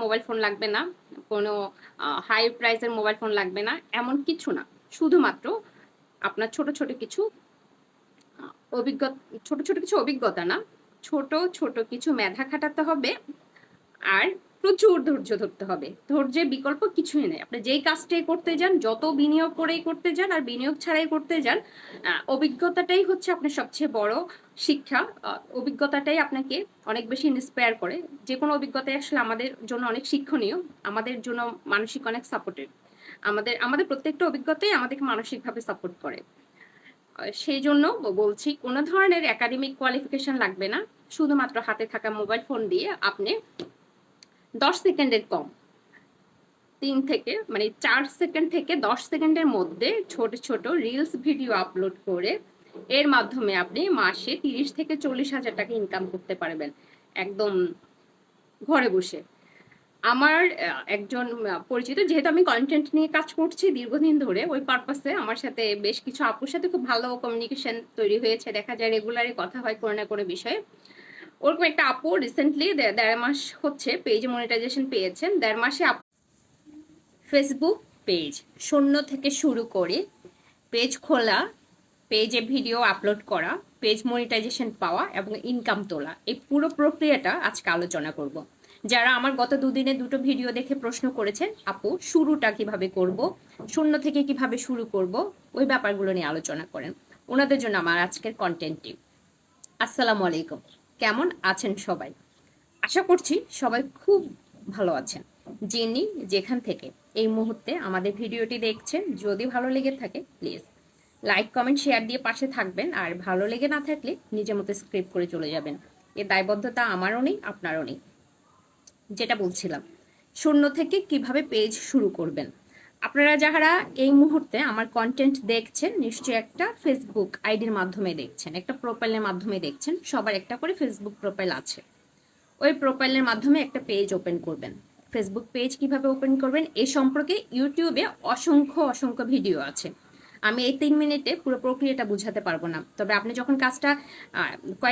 Mobile phone লাগবে না, কোনো হাই প্রাইসের মোবাইল ফোন লাগবে না, এমন কিছু না। শুধুমাত্র আপনার ছোট, ছোট কিছু আ অভিজ্ঞতা না, ছোট, ছোট কিছু মেধা খাটাতে হবে আর প্রচুর ধৈর্য ধরতে হবে। ধৈর্যের বিকল্প কিছুই নেই। আপনি যেই কাজটাই করতে যান, যত বিনিয়োগ করেই করতে যান আর বিনিয়োগ ছাড়াই করতে যান, অভিজ্ঞতাটাই হচ্ছে আপনার সবচেয়ে বড় শিক্ষা। অভিজ্ঞতাটাই আপনাকে অনেক বেশি ইন্সপায়ার করে। যেকোনো অভিজ্ঞতাই আসলে আমাদের জন্য অনেক শিক্ষণীয়, আমাদের জন্য মানসিক অনেক সাপোর্টেড। আমাদের প্রত্যেকটা অভিজ্ঞতাই আমাদেরকে মানসিকভাবে সাপোর্ট করে। সেইজন্য বলছি কোন ধরনের একাডেমিক কোয়ালিফিকেশন লাগবে না। শুধুমাত্র হাতে থাকা মোবাইল ফোন দিয়ে আপনি ১০ সেকেন্ডের কম ৩ থেকে মানে ৪ সেকেন্ড থেকে ১০ সেকেন্ডের মধ্যে ছোট, ছোট রিলস ভিডিও আপলোড করে এর মাধ্যমে আপনি মাসে ৩০ থেকে ৪০,০০০ টাকা ইনকাম করতে পারবেন। একদম ঘরে বসে। আমার একজন পরিচিত, যেহেতু আমি কনটেন্ট নিয়ে কাজ করছি দীর্ঘদিন ধরে, ওই পারপাসে আমার সাথে বেশ কিছু আপুর সাথে খুব ভালো কমিউনিকেশন তৈরি হয়েছে। দেখা যায় রেগুলারই কথা হয় কোনো না কোনো বিষয়ে। ওরকম একটা আপু রিসেন্টলি ১.৫ মাস হচ্ছে পেজ মনিটাইজেশন পেয়েছেন। ১.৫ মাসে ফেসবুক পেজ শূন্য থেকে শুরু করে পেজ খোলা, পেজে ভিডিও আপলোড করা, পেজ মনিটাইজেশন পাওয়া এবং ইনকাম তোলা, এই পুরো প্রক্রিয়াটা আজকে আলোচনা করব। যারা আমার গত দুদিনে দুটো ভিডিও দেখে প্রশ্ন করেছেন, আপু শুরুটা কিভাবে করব, শূন্য থেকে কিভাবে শুরু করব, ওই ব্যাপারগুলো নিয়ে আলোচনা করেন। ওনাদের জন্য আমার আজকের কন্টেন্টটি। আসসালামু আলাইকুম, কেমন আছেন সবাই? আশা করছি সবাই খুব ভালো আছেন। যিনি যেখান থেকে এই মুহূর্তে আমাদের ভিডিওটি দেখছেন, যদি ভালো লেগে থাকে প্লিজ লাইক কমেন্ট শেয়ার দিয়ে পাশে থাকবেন, আর ভালো লেগে না থাকলে নিজের মতো স্ক্রিপ্ট করে চলে যাবেন। এর দায়বদ্ধতা আমারও নেই, আপনারও নেই। যেটা বলছিলাম, শূন্য থেকে কিভাবে পেজ শুরু করবেন। আপনারা যারা এই মুহূর্তে আমার কন্টেন্ট দেখছেন, নিশ্চয়ই একটা ফেসবুক আইডির মাধ্যমে দেখছেন, একটা প্রোফাইলের মাধ্যমে দেখছেন। সবার একটা করে ফেসবুক প্রোফাইল আছে। ওই প্রোফাইলের মাধ্যমে একটা পেজ ওপেন করবেন। ফেসবুক পেজ কিভাবে ওপেন করবেন এ সম্পর্কে ইউটিউবে অসংখ্য অসংখ্য ভিডিও আছে। আমি এই ৩ মিনিটে পুরো প্রক্রিয়াটা বুঝাতে পারবো না। তবে আপনি যখন কাজটা কয়েক